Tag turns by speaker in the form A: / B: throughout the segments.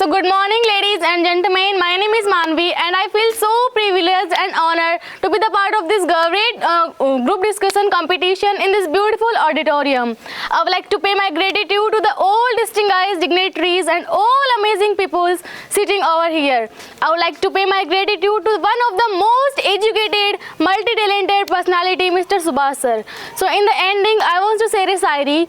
A: So good morning ladies and gentlemen, my name is Manvi and I feel so privileged and honored to be the part of this great group discussion competition in this beautiful auditorium. I would like to pay my gratitude to the all distinguished dignitaries and all amazing people sitting over here. I would like to pay my gratitude to one of the most educated, multi-talented personality, Mr. Subhash sir. So in the ending, I want to say a शायरी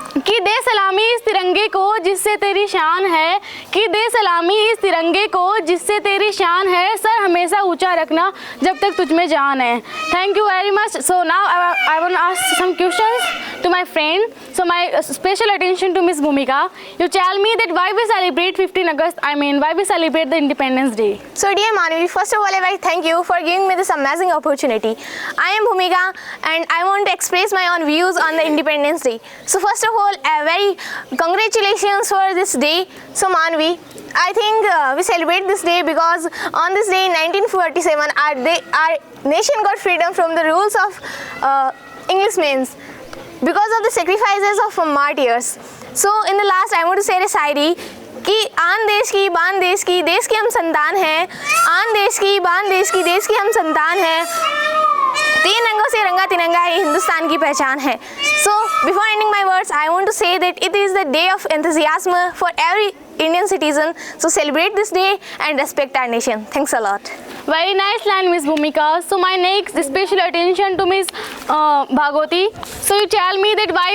A: कि दे सलामी इस तिरंगे को जिससे तेरी शान है, कि दे सलामी इस तिरंगे को जिससे तेरी शान है, सर हमेशा ऊंचा रखना जब तक तुझ में जान है. Thank you very much. So now I want to ask some questions to my friend. So my special attention to Miss Bhumika. You tell me that why we celebrate 15 August, why we celebrate the Independence Day.
B: So dear Manvi, first of all I like thank you for giving me this amazing opportunity. I am Bhumika and I want to express my own views on the Independence Day. So first of all, a very congratulations for this day. So Manvi, I think we celebrate this day because on this day in 1947 our nation got freedom from the rules of Englishmen because of the sacrifices of martyrs. So in the last I want to say a शायरी कि आन देश की बान देश की देश की हम संतान हैं, आन देश की बान देश की देश की हम संतान हैं, तीन रंगों से रंगा तिरंगा ये हिंदुस्तान की पहचान है. So before ending my words, I want to say that it is the day of enthusiasm for every Indian citizen. So celebrate this day and respect our nation. Thanks a lot.
A: Very nice line, Miss Bhumika. So my next special attention to Miss Bhagwati. So you tell me that why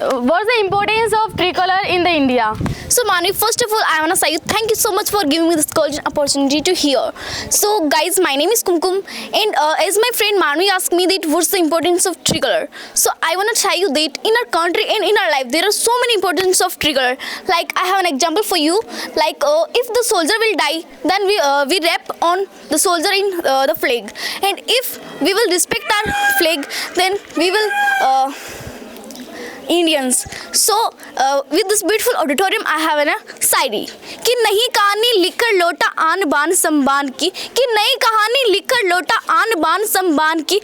A: what's the importance of tricolor in the India?
C: So Manvi, first of all, I want to say thank you so much for giving me this golden opportunity to hear. So guys, my name is Kumkum and as my friend Manvi asked me that what's the importance of tricolor. So I want to tell you that in our country and in our life, there are so many importance of tricolor. Like I have an example for you. Like if the soldier will die, then we wrap on the soldier in the flag. And if we will respect our flag, then we will Indians. So with this beautiful auditorium I have a शायरी कि नई कहानी लिखकर लौटा आन बान सम्मान की, कि नई कहानी लिखकर लौटा आन बान सम्मान की,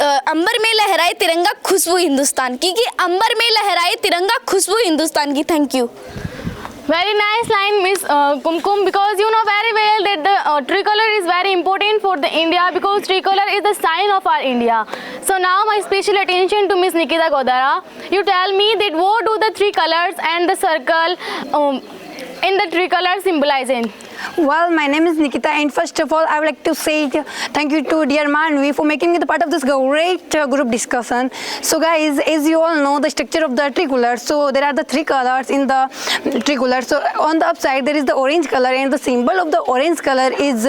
C: अंबर में लहराए तिरंगा खुशबू हिंदुस्तान की, कि अंबर में लहराए तिरंगा खुशबू हिंदुस्तान की. Thank you.
A: Very nice line, Miss Kumkum, because you know very well that the tricolor is very important for the India because tricolor is the sign of our India. So now my special attention to Miss Nikita Godara. You tell me that what do the three colors and the circle in the tricolor symbolizing?
D: Well, my name is Nikita and first of all I would like to say thank you to dear Manvi for making me the part of this great group discussion. So guys, as you all know the structure of the tricolor, so there are the three colors in the tricolor. So on the upside there is the orange color and the symbol of the orange color is